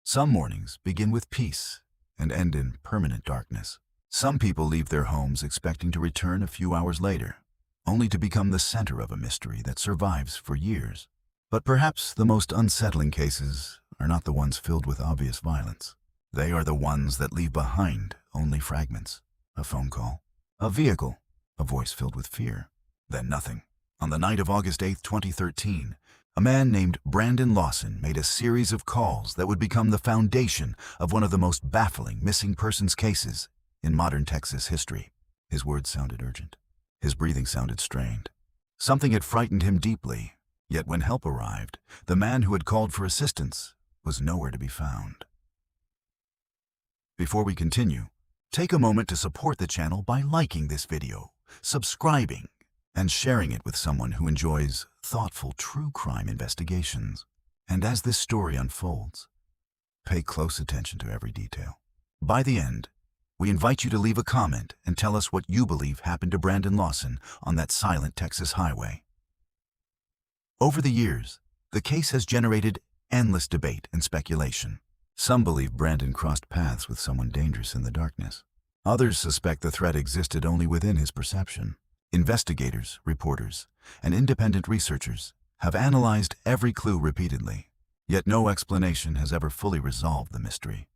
Some mornings begin with peace and end in permanent darkness. Some people leave their homes expecting to return a few hours later, only to become the center of a mystery that survives for years. But perhaps the most unsettling cases are not the ones filled with obvious violence. They are the ones that leave behind only fragments: a phone call, a vehicle, a voice filled with fear, then nothing. On the night of August 8, 2013, a man named Brandon Lawson made a series of calls that would become the foundation of one of the most baffling missing persons cases in modern Texas history. His words sounded urgent. His breathing sounded strained. Something had frightened him deeply, yet when help arrived, the man who had called for assistance was nowhere to be found. Before we continue, take a moment to support the channel by liking this video, subscribing, and sharing it with someone who enjoys thoughtful true crime investigations. And as this story unfolds, pay close attention to every detail. By the end, we invite you to leave a comment and tell us what you believe happened to Brandon Lawson on that silent Texas highway. Over the years, the case has generated endless debate and speculation. Some believe Brandon crossed paths with someone dangerous in the darkness. Others suspect the threat existed only within his perception. Investigators, reporters, and independent researchers have analyzed every clue repeatedly, yet no explanation has ever fully resolved the mystery.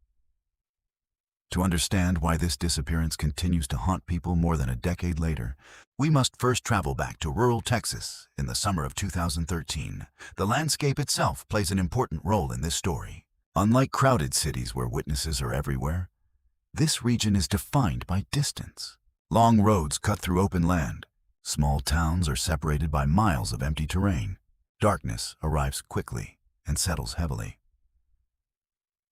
To understand why this disappearance continues to haunt people more than a decade later, we must first travel back to rural Texas in the summer of 2013. The landscape itself plays an important role in this story. Unlike crowded cities where witnesses are everywhere, this region is defined by distance. Long roads cut through open land. Small towns are separated by miles of empty terrain. Darkness arrives quickly and settles heavily.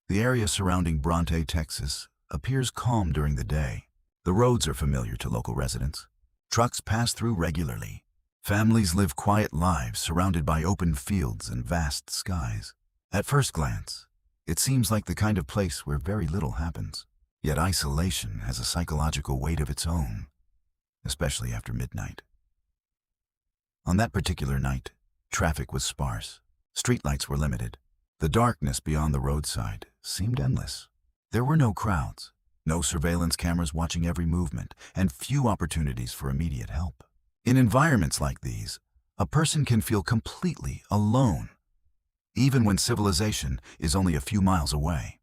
The area surrounding Bronte, Texas, appears calm during the day. The roads are familiar to local residents. Trucks pass through regularly. Families live quiet lives surrounded by open fields and vast skies. At first glance, it seems like the kind of place where very little happens. Yet isolation has a psychological weight of its own, especially after midnight. On that particular night, traffic was sparse. Streetlights were limited. The darkness beyond the roadside seemed endless. There were no crowds, no surveillance cameras watching every movement, and few opportunities for immediate help. In environments like these, a person can feel completely alone, even when civilization is only a few miles away.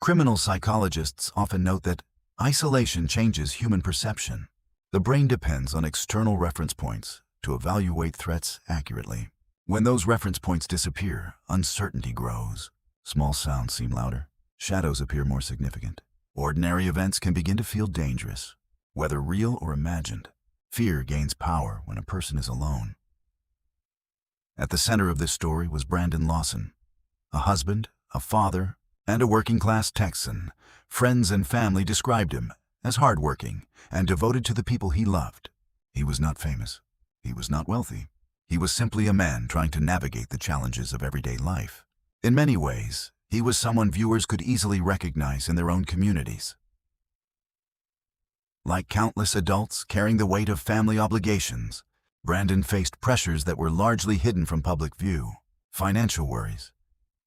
Criminal psychologists often note that isolation changes human perception. The brain depends on external reference points to evaluate threats accurately. When those reference points disappear, uncertainty grows. Small sounds seem louder. Shadows appear more significant. Ordinary events can begin to feel dangerous, whether real or imagined. Fear gains power when a person is alone. At the center of this story was Brandon Lawson, a husband, a father, and a working-class Texan. Friends and family described him as hardworking and devoted to the people he loved. He was not famous. He was not wealthy. He was simply a man trying to navigate the challenges of everyday life. In many ways, he was someone viewers could easily recognize in their own communities. Like countless adults carrying the weight of family obligations, Brandon faced pressures that were largely hidden from public view. Financial worries,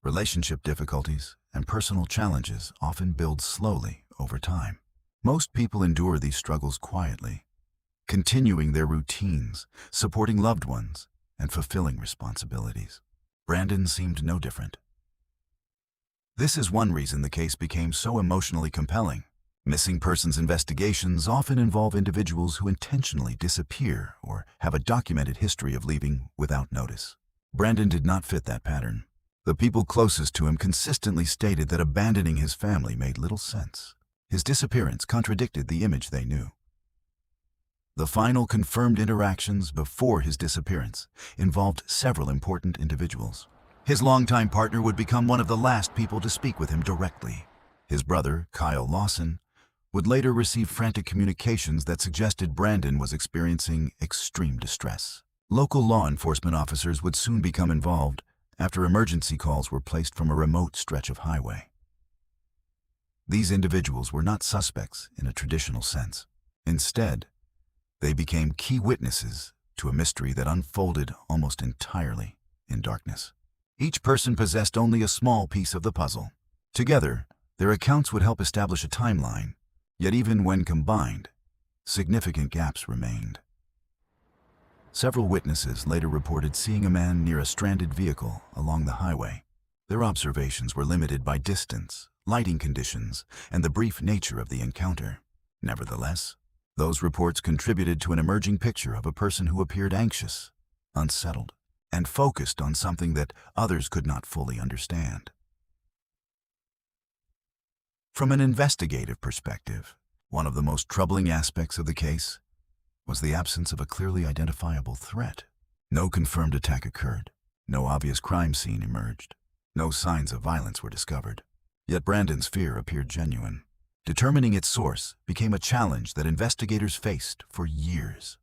relationship difficulties, and personal challenges often build slowly over time. Most people endure these struggles quietly, continuing their routines, supporting loved ones, and fulfilling responsibilities. Brandon seemed no different. This is one reason the case became so emotionally compelling. Missing persons investigations often involve individuals who intentionally disappear or have a documented history of leaving without notice. Brandon did not fit that pattern. The people closest to him consistently stated that abandoning his family made little sense. His disappearance contradicted the image they knew. The final confirmed interactions before his disappearance involved several important individuals. His longtime partner would become one of the last people to speak with him directly. His brother, Kyle Lawson, would later receive frantic communications that suggested Brandon was experiencing extreme distress. Local law enforcement officers would soon become involved after emergency calls were placed from a remote stretch of highway. These individuals were not suspects in a traditional sense. Instead, they became key witnesses to a mystery that unfolded almost entirely in darkness. Each person possessed only a small piece of the puzzle. Together, their accounts would help establish a timeline, yet even when combined, significant gaps remained. Several witnesses later reported seeing a man near a stranded vehicle along the highway. Their observations were limited by distance, lighting conditions, and the brief nature of the encounter. Nevertheless, those reports contributed to an emerging picture of a person who appeared anxious, unsettled, and focused on something that others could not fully understand. From an investigative perspective, one of the most troubling aspects of the case was the absence of a clearly identifiable threat. No confirmed attack occurred. No obvious crime scene emerged. No signs of violence were discovered. Yet Brandon's fear appeared genuine. Determining its source became a challenge that investigators faced for years.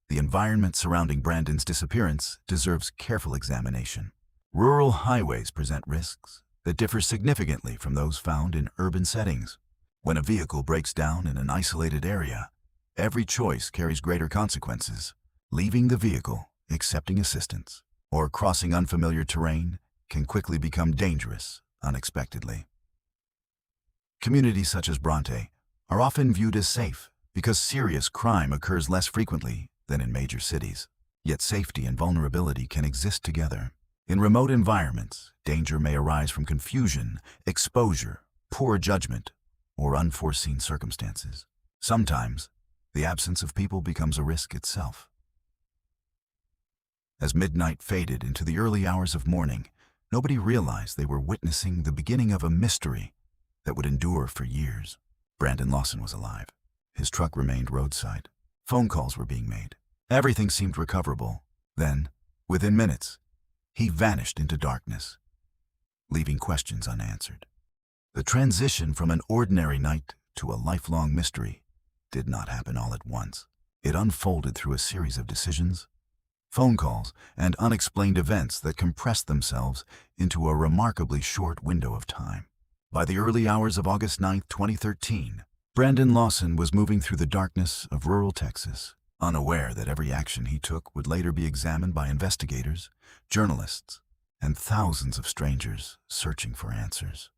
The environment surrounding Brandon's disappearance deserves careful examination. Rural highways present risks that differ significantly from those found in urban settings. When a vehicle breaks down in an isolated area, every choice carries greater consequences. Leaving the vehicle, accepting assistance, or crossing unfamiliar terrain can quickly become dangerous unexpectedly. Communities such as Bronte are often viewed as safe because serious crime occurs less frequently than in major cities. Yet safety and vulnerability can exist together. In remote environments, danger may arise from confusion, exposure, poor judgment, or unforeseen circumstances. Sometimes, the absence of people becomes a risk itself. As midnight faded into the early hours of morning, nobody realized they were witnessing the beginning of a mystery that would endure for years. Brandon Lawson was alive. His truck remained roadside. Phone calls were being made. Everything seemed recoverable. Then, within minutes, he vanished into darkness, leaving questions unanswered. The transition from an ordinary night to a lifelong mystery did not happen all at once. It unfolded through a series of decisions, phone calls, and unexplained events that compressed themselves into a remarkably short window of time. By the early hours of August 9, 2013, Brandon Lawson was moving through the darkness of rural Texas, unaware that every action he took would later be examined by investigators, journalists, and thousands of strangers searching for answers.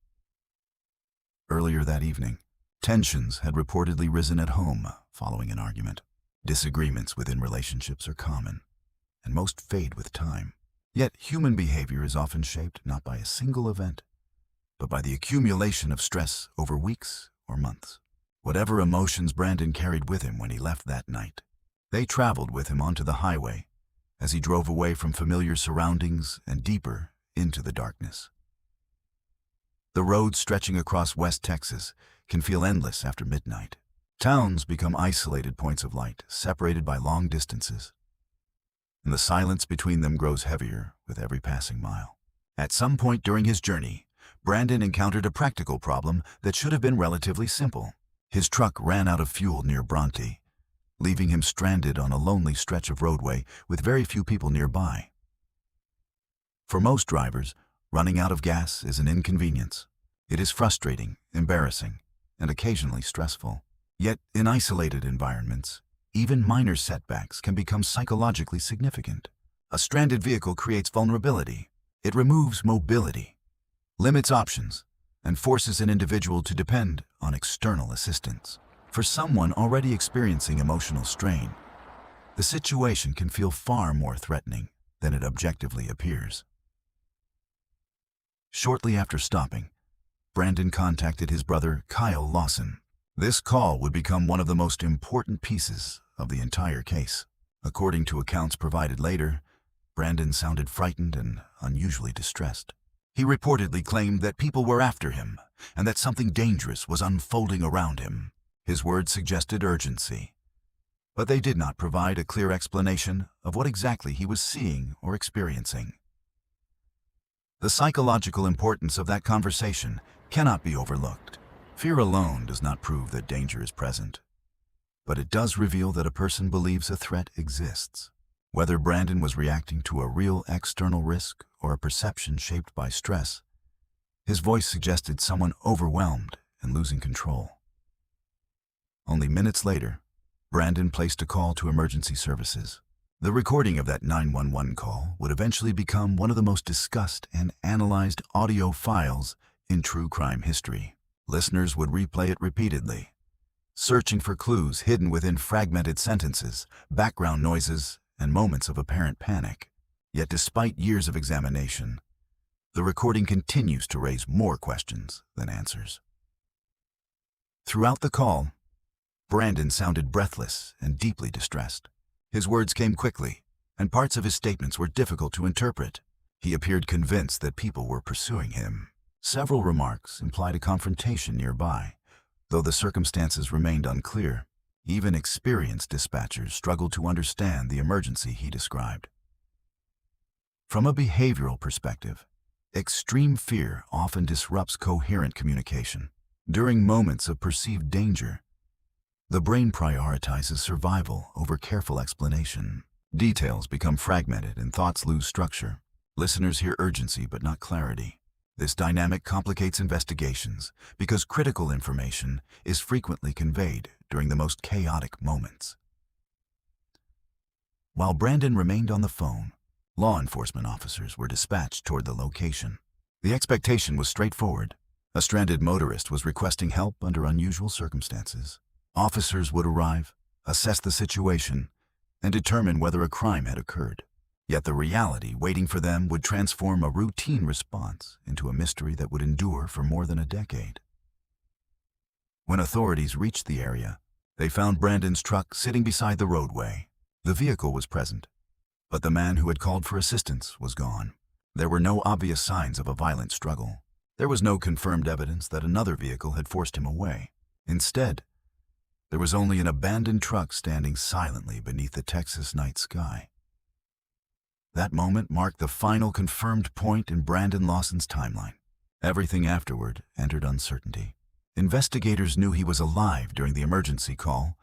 Earlier that evening, tensions had reportedly risen at home following an argument. Disagreements within relationships are common, and most fade with time. Yet human behavior is often shaped not by a single event, but by the accumulation of stress over weeks or months. Whatever emotions Brandon carried with him when he left that night, they traveled with him onto the highway as he drove away from familiar surroundings and deeper into the darkness. The roads stretching across West Texas can feel endless after midnight. Towns become isolated points of light, separated by long distances, and the silence between them grows heavier with every passing mile. At some point during his journey, Brandon encountered a practical problem that should have been relatively simple. His truck ran out of fuel near Bronte, leaving him stranded on a lonely stretch of roadway with very few people nearby. For most drivers, running out of gas is an inconvenience. It is frustrating, embarrassing, and occasionally stressful. Yet, in isolated environments, even minor setbacks can become psychologically significant. A stranded vehicle creates vulnerability. It removes mobility, limits options, and forces an individual to depend on external assistance. For someone already experiencing emotional strain, the situation can feel far more threatening than it objectively appears. Shortly after stopping, Brandon contacted his brother, Kyle Lawson. This call would become one of the most important pieces of the entire case. According to accounts provided later, Brandon sounded frightened and unusually distressed. He reportedly claimed that people were after him and that something dangerous was unfolding around him. His words suggested urgency, but they did not provide a clear explanation of what exactly he was seeing or experiencing. The psychological importance of that conversation cannot be overlooked. Fear alone does not prove that danger is present, but it does reveal that a person believes a threat exists. Whether Brandon was reacting to a real external risk or a perception shaped by stress, his voice suggested someone overwhelmed and losing control. Only minutes later, Brandon placed a call to emergency services. The recording of that 911 call would eventually become one of the most discussed and analyzed audio files in true crime history. Listeners would replay it repeatedly, searching for clues hidden within fragmented sentences, background noises, and moments of apparent panic. Yet despite years of examination, the recording continues to raise more questions than answers. Throughout the call, Brandon sounded breathless and deeply distressed. His words came quickly, and parts of his statements were difficult to interpret. He appeared convinced that people were pursuing him. Several remarks implied a confrontation nearby, though the circumstances remained unclear. Even experienced dispatchers struggled to understand the emergency he described. From a behavioral perspective, extreme fear often disrupts coherent communication. During moments of perceived danger, the brain prioritizes survival over careful explanation. Details become fragmented and thoughts lose structure. Listeners hear urgency but not clarity. This dynamic complicates investigations because critical information is frequently conveyed during the most chaotic moments. While Brandon remained on the phone, law enforcement officers were dispatched toward the location. The expectation was straightforward. A stranded motorist was requesting help under unusual circumstances. Officers would arrive, assess the situation, and determine whether a crime had occurred. Yet the reality waiting for them would transform a routine response into a mystery that would endure for more than a decade. When authorities reached the area, they found Brandon's truck sitting beside the roadway. The vehicle was present, but the man who had called for assistance was gone. There were no obvious signs of a violent struggle. There was no confirmed evidence that another vehicle had forced him away. Instead, there was only an abandoned truck standing silently beneath the Texas night sky. That moment marked the final confirmed point in Brandon Lawson's timeline. Everything afterward entered uncertainty. Investigators knew he was alive during the emergency call,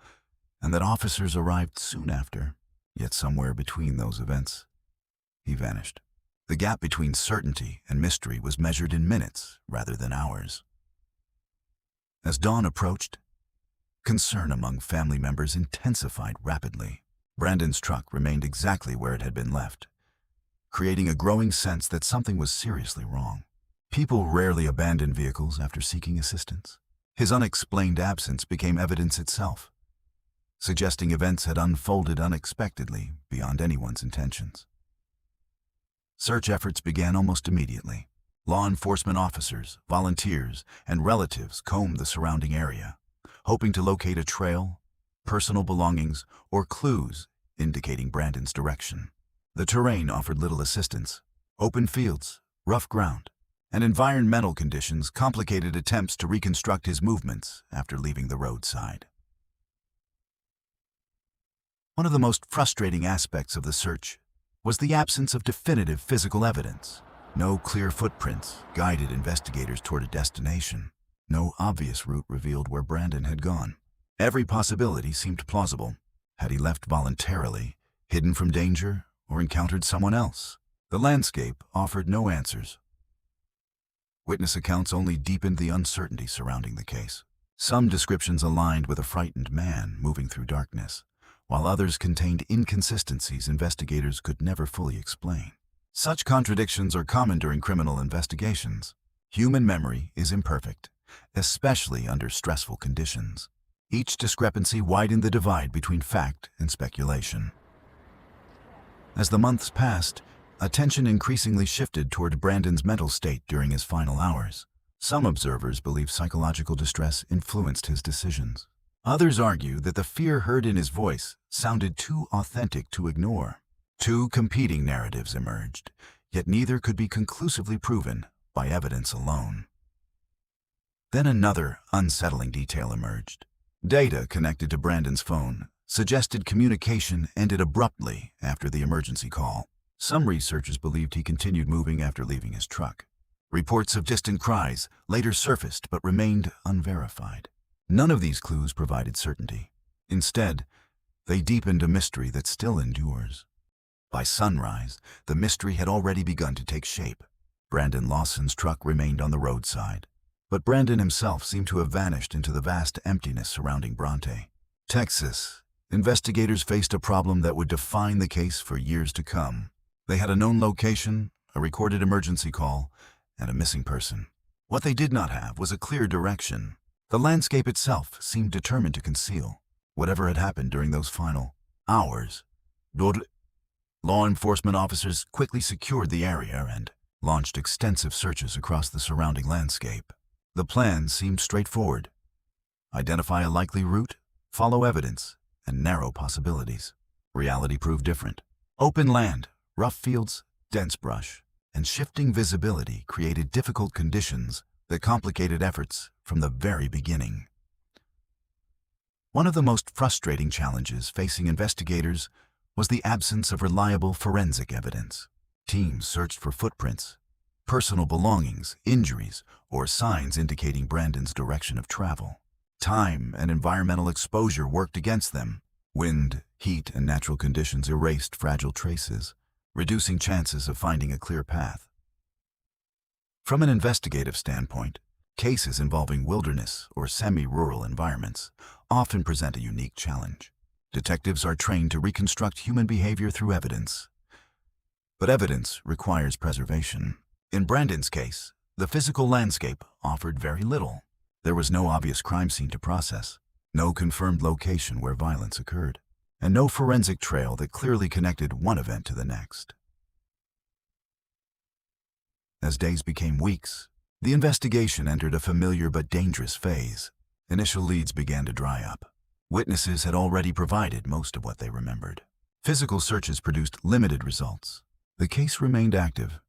and that officers arrived soon after. Yet somewhere between those events, he vanished. The gap between certainty and mystery was measured in minutes rather than hours. As dawn approached, concern among family members intensified rapidly. Brandon's truck remained exactly where it had been left, creating a growing sense that something was seriously wrong. People rarely abandon vehicles after seeking assistance. His unexplained absence became evidence itself, suggesting events had unfolded unexpectedly beyond anyone's intentions. Search efforts began almost immediately. Law enforcement officers, volunteers, and relatives combed the surrounding area, hoping to locate a trail, personal belongings, or clues indicating Brandon's direction. The terrain offered little assistance. Open fields, rough ground, and environmental conditions complicated attempts to reconstruct his movements after leaving the roadside. One of the most frustrating aspects of the search was the absence of definitive physical evidence. No clear footprints guided investigators toward a destination. No obvious route revealed where Brandon had gone. Every possibility seemed plausible. Had he left voluntarily, hidden from danger, or encountered someone else? The landscape offered no answers. Witness accounts only deepened the uncertainty surrounding the case. Some descriptions aligned with a frightened man moving through darkness, while others contained inconsistencies investigators could never fully explain. Such contradictions are common during criminal investigations. Human memory is imperfect, especially under stressful conditions. Each discrepancy widened the divide between fact and speculation. As the months passed, attention increasingly shifted toward Brandon's mental state during his final hours. Some observers believe psychological distress influenced his decisions. Others argue that the fear heard in his voice sounded too authentic to ignore. Two competing narratives emerged, yet neither could be conclusively proven by evidence alone. Then another unsettling detail emerged. Data connected to Brandon's phone suggested communication ended abruptly after the emergency call. Some researchers believed he continued moving after leaving his truck. Reports of distant cries later surfaced but remained unverified. None of these clues provided certainty. Instead, they deepened a mystery that still endures. By sunrise, the mystery had already begun to take shape. Brandon Lawson's truck remained on the roadside, but Brandon himself seemed to have vanished into the vast emptiness surrounding Bronte. Texas investigators faced a problem that would define the case for years to come. They had a known location, a recorded emergency call, and a missing person. What they did not have was a clear direction. The landscape itself seemed determined to conceal whatever had happened during those final hours. Law enforcement officers quickly secured the area and launched extensive searches across the surrounding landscape. The plan seemed straightforward. Identify a likely route, follow evidence, and narrow possibilities. Reality proved different. Open land, rough fields, dense brush, and shifting visibility created difficult conditions that complicated efforts from the very beginning. One of the most frustrating challenges facing investigators was the absence of reliable forensic evidence. Teams searched for footprints, personal belongings, injuries, or signs indicating Brandon's direction of travel. Time and environmental exposure worked against them. Wind, heat, and natural conditions erased fragile traces, reducing chances of finding a clear path. From an investigative standpoint, cases involving wilderness or semi-rural environments often present a unique challenge. Detectives are trained to reconstruct human behavior through evidence. But evidence requires preservation. In Brandon's case, the physical landscape offered very little. There was no obvious crime scene to process, no confirmed location where violence occurred, and no forensic trail that clearly connected one event to the next. As days became weeks, the investigation entered a familiar but dangerous phase. Initial leads began to dry up. Witnesses had already provided most of what they remembered. Physical searches produced limited results. The case remained active,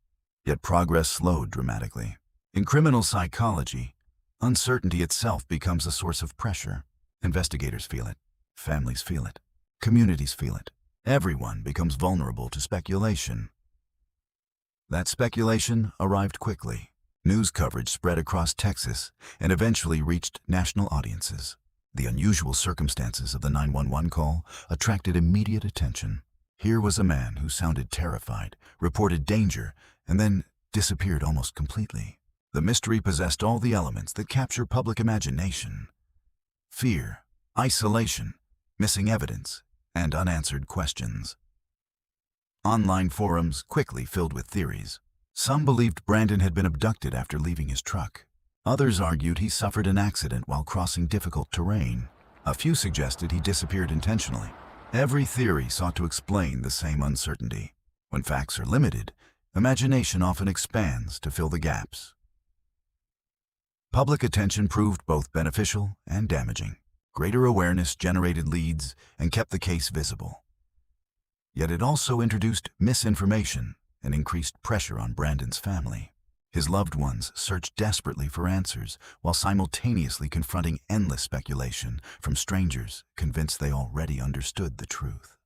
yet progress slowed dramatically. In criminal psychology, uncertainty itself becomes a source of pressure. Investigators feel it, families feel it, communities feel it. Everyone becomes vulnerable to speculation. That speculation arrived quickly. News coverage spread across Texas and eventually reached national audiences. The unusual circumstances of the 911 call attracted immediate attention. Here was a man who sounded terrified, reported danger, and then disappeared almost completely. The mystery possessed all the elements that capture public imagination: fear, isolation, missing evidence, and unanswered questions. Online forums quickly filled with theories. Some believed Brandon had been abducted after leaving his truck. Others argued he suffered an accident while crossing difficult terrain. A few suggested he disappeared intentionally. Every theory sought to explain the same uncertainty. When facts are limited, imagination often expands to fill the gaps. Public attention proved both beneficial and damaging. Greater awareness generated leads and kept the case visible. Yet it also introduced misinformation and increased pressure on Brandon's family. His loved ones searched desperately for answers while simultaneously confronting endless speculation from strangers convinced they already understood the truth.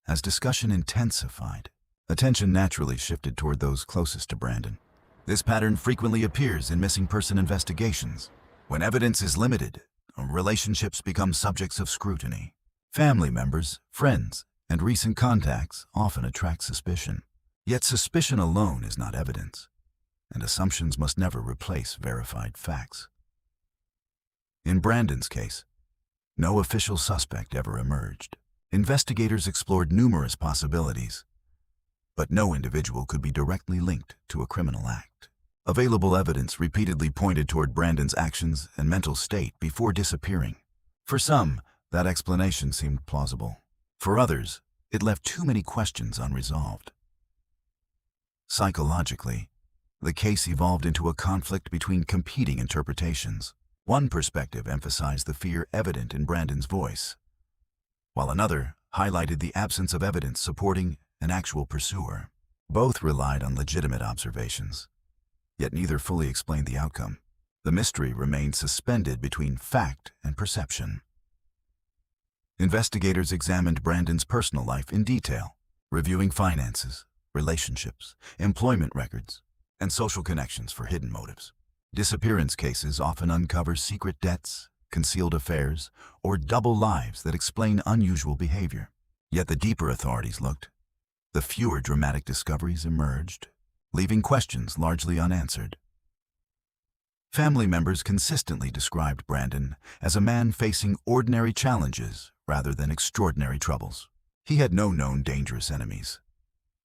As discussion intensified, attention naturally shifted toward those closest to Brandon. This pattern frequently appears in missing person investigations. When evidence is limited, relationships become subjects of scrutiny. Family members, friends, and recent contacts often attract suspicion. Yet suspicion alone is not evidence, and assumptions must never replace verified facts. In Brandon's case, no official suspect ever emerged. Investigators explored numerous possibilities, but no individual could be directly linked to a criminal act. Available evidence repeatedly pointed toward Brandon's actions and mental state before disappearing. For some, that explanation seemed plausible. For others, it left too many questions unresolved. Psychologically, the case evolved into a conflict between competing interpretations. One perspective emphasized the fear evident in Brandon's voice, while another highlighted the absence of evidence supporting an actual pursuer. Both relied on legitimate observations, yet neither fully explained the outcome. The mystery remained suspended between fact and perception. Investigators examined Brandon's personal life in detail, reviewing finances, relationships, employment records, and social connections for hidden motives. Disappearance cases often uncover secret debts, concealed affairs, or double lives that explain unusual behavior. Yet the deeper authorities looked, the fewer dramatic discoveries emerged, leaving questions largely unanswered. Family members consistently described Brandon as a man facing ordinary challenges rather than extraordinary troubles. He had no known dangerous enemies,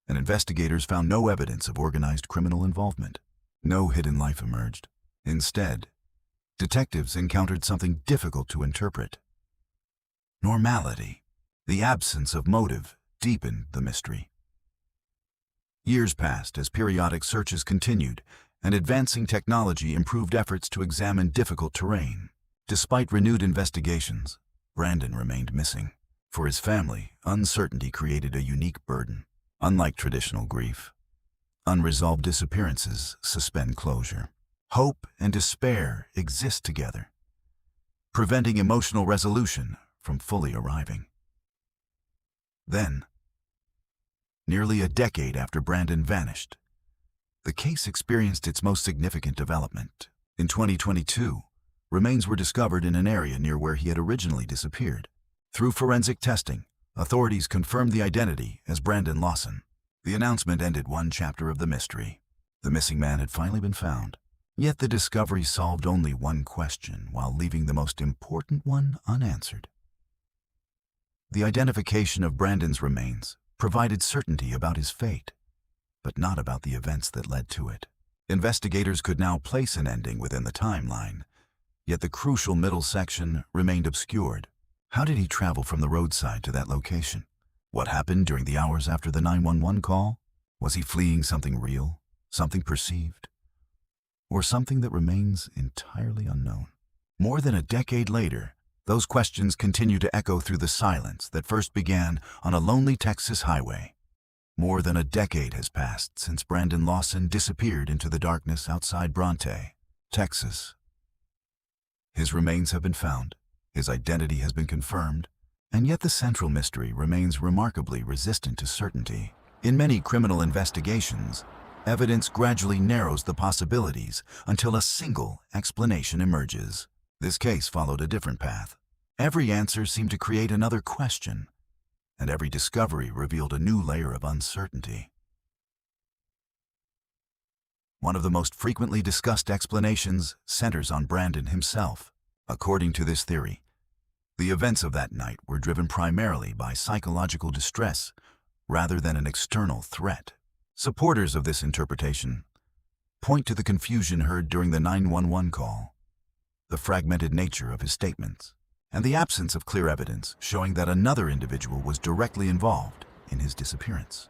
and investigators found no evidence of organized criminal involvement. No hidden life emerged. Instead, detectives encountered something difficult to interpret. Normality. The absence of motive deepened the mystery. Years passed as periodic searches continued, and advancing technology improved efforts to examine difficult terrain. Despite renewed investigations, Brandon remained missing. For his family, uncertainty created a unique burden. Unlike traditional grief, unresolved disappearances suspend closure. Hope and despair exist together, preventing emotional resolution from fully arriving. Then, nearly a decade after Brandon vanished, the case experienced its most significant development. In 2022, remains were discovered in an area near where he had originally disappeared. Through forensic testing, authorities confirmed the identity as Brandon Lawson. The announcement ended one chapter of the mystery. The missing man had finally been found. Yet the discovery solved only one question while leaving the most important one unanswered. The identification of Brandon's remains provided certainty about his fate, but not about the events that led to it. Investigators could now place an ending within the timeline, yet the crucial middle section remained obscured. How did he travel from the roadside to that location? What happened during the hours after the 911 call? Was he fleeing something real, something perceived, or something that remains entirely unknown? More than a decade later, those questions continue to echo through the silence that first began on a lonely Texas highway. More than a decade has passed since Brandon Lawson disappeared into the darkness outside Bronte, Texas. His remains have been found, his identity has been confirmed, and yet the central mystery remains remarkably resistant to certainty. In many criminal investigations, evidence gradually narrows the possibilities until a single explanation emerges. This case followed a different path. Every answer seemed to create another question, and every discovery revealed a new layer of uncertainty. One of the most frequently discussed explanations centers on Brandon himself. According to this theory, the events of that night were driven primarily by psychological distress rather than an external threat. Supporters of this interpretation point to the confusion heard during the 911 call, the fragmented nature of his statements, and the absence of clear evidence showing that another individual was directly involved in his disappearance.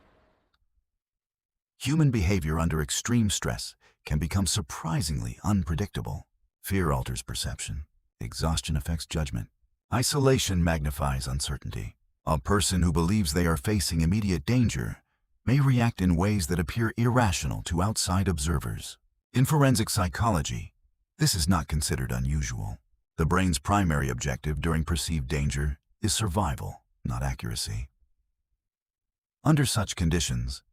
Human behavior under extreme stress can become surprisingly unpredictable. Fear alters perception. Exhaustion affects judgment. Isolation magnifies uncertainty. A person who believes they are facing immediate danger may react in ways that appear irrational to outside observers. In forensic psychology, this is not considered unusual. The brain's primary objective during perceived danger is survival, not accuracy. Under such conditions,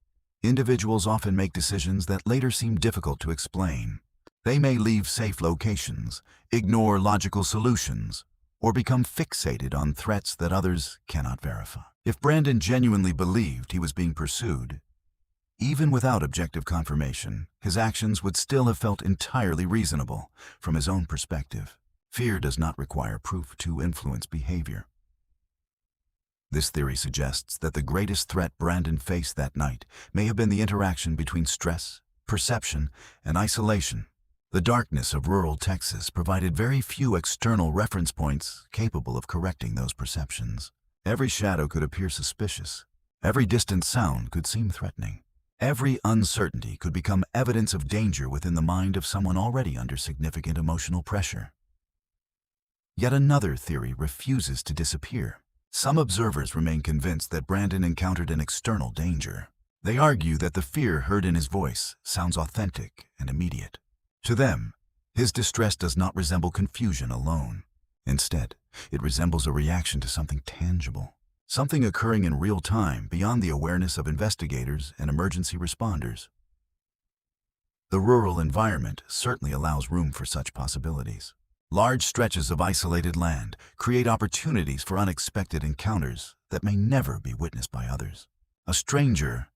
individuals often make decisions that later seem difficult to explain. They may leave safe locations, ignore logical solutions, or become fixated on threats that others cannot verify. If Brandon genuinely believed he was being pursued, even without objective confirmation, his actions would still have felt entirely reasonable from his own perspective. Fear does not require proof to influence behavior. This theory suggests that the greatest threat Brandon faced that night may have been the interaction between stress, perception, and isolation. The darkness of rural Texas provided very few external reference points capable of correcting those perceptions. Every shadow could appear suspicious. Every distant sound could seem threatening. Every uncertainty could become evidence of danger within the mind of someone already under significant emotional pressure. Yet another theory refuses to disappear. Some observers remain convinced that Brandon encountered an external danger. They argue that the fear heard in his voice sounds authentic and immediate. To them, his distress does not resemble confusion alone. Instead, it resembles a reaction to something tangible, something occurring in real time beyond the awareness of investigators and emergency responders. The rural environment certainly allows room for such possibilities. Large stretches of isolated land create opportunities for unexpected encounters that may never be witnessed by others. A stranger,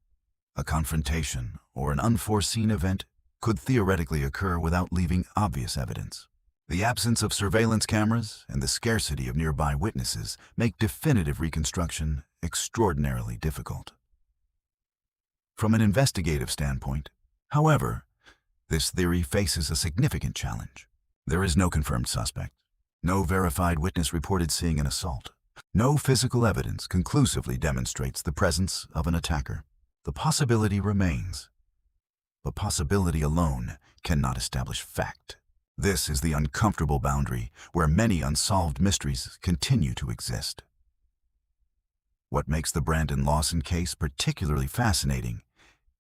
a confrontation, or an unforeseen event could theoretically occur without leaving obvious evidence. The absence of surveillance cameras and the scarcity of nearby witnesses make definitive reconstruction extraordinarily difficult. From an investigative standpoint, however, this theory faces a significant challenge. There is no confirmed suspect, no verified witness reported seeing an assault. No physical evidence conclusively demonstrates the presence of an attacker. The possibility remains, but possibility alone cannot establish fact. This is the uncomfortable boundary where many unsolved mysteries continue to exist. What makes the Brandon Lawson case particularly fascinating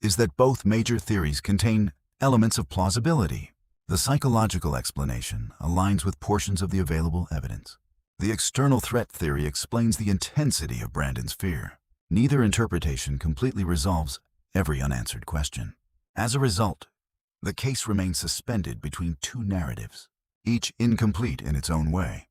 is that both major theories contain elements of plausibility. The psychological explanation aligns with portions of the available evidence. The external threat theory explains the intensity of Brandon's fear. Neither interpretation completely resolves every unanswered question. As a result, the case remains suspended between two narratives, each incomplete in its own way.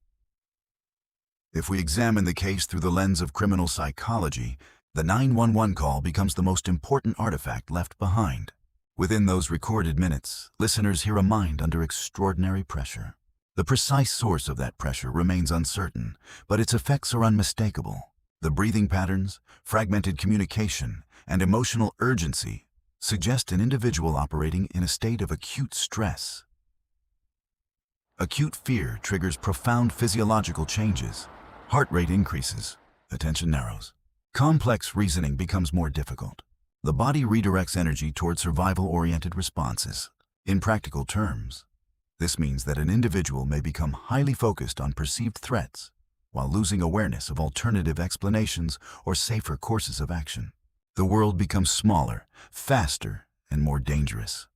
If we examine the case through the lens of criminal psychology, the 911 call becomes the most important artifact left behind. Within those recorded minutes, listeners hear a mind under extraordinary pressure. The precise source of that pressure remains uncertain, but its effects are unmistakable. The breathing patterns, fragmented communication, and emotional urgency suggest an individual operating in a state of acute stress. Acute fear triggers profound physiological changes. Heart rate increases, attention narrows. Complex reasoning becomes more difficult. The body redirects energy toward survival-oriented responses. In practical terms, this means that an individual may become highly focused on perceived threats while losing awareness of alternative explanations or safer courses of action. The world becomes smaller, faster, and more dangerous.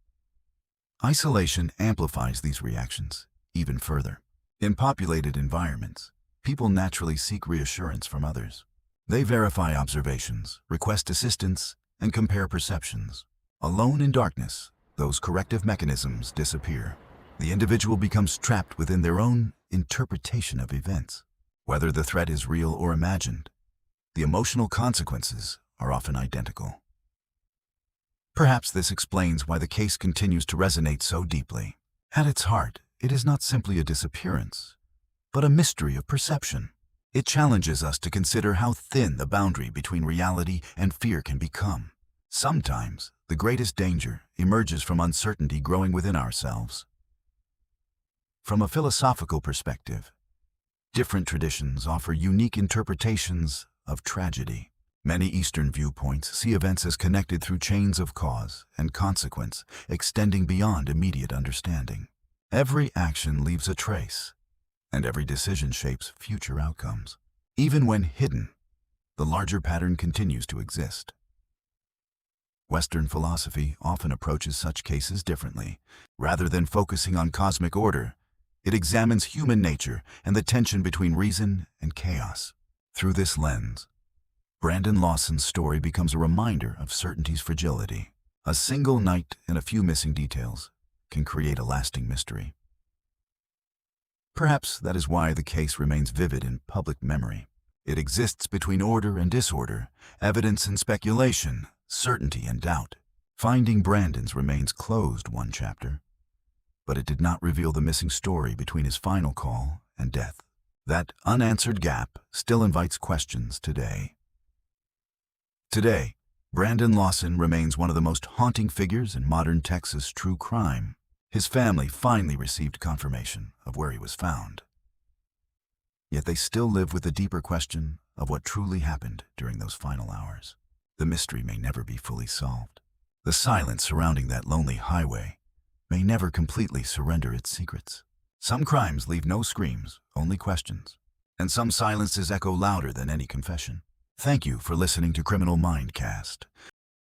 Isolation amplifies these reactions even further. In populated environments, people naturally seek reassurance from others. They verify observations, request assistance, and compare perceptions. Alone in darkness, those corrective mechanisms disappear. The individual becomes trapped within their own interpretation of events. Whether the threat is real or imagined, the emotional consequences are often identical. Perhaps this explains why the case continues to resonate so deeply. At its heart, it is not simply a disappearance, but a mystery of perception. It challenges us to consider how thin the boundary between reality and fear can become. Sometimes, the greatest danger emerges from uncertainty growing within ourselves. From a philosophical perspective, different traditions offer unique interpretations of tragedy. Many Eastern viewpoints see events as connected through chains of cause and consequence, extending beyond immediate understanding. Every action leaves a trace, and every decision shapes future outcomes. Even when hidden, the larger pattern continues to exist. Western philosophy often approaches such cases differently. Rather than focusing on cosmic order, it examines human nature and the tension between reason and chaos. Through this lens, Brandon Lawson's story becomes a reminder of certainty's fragility. A single night and a few missing details can create a lasting mystery. Perhaps that is why the case remains vivid in public memory. It exists between order and disorder, evidence and speculation, certainty and doubt. Finding Brandon's remains closed one chapter, but it did not reveal the missing story between his final call and death. That unanswered gap still invites questions today. Today, Brandon Lawson remains one of the most haunting figures in modern Texas true crime. His family finally received confirmation of where he was found. Yet they still live with the deeper question of what truly happened during those final hours. The mystery may never be fully solved. The silence surrounding that lonely highway may never completely surrender its secrets. Some crimes leave no screams, only questions, and some silences echo louder than any confession. Thank you for listening to Criminal Mindcast.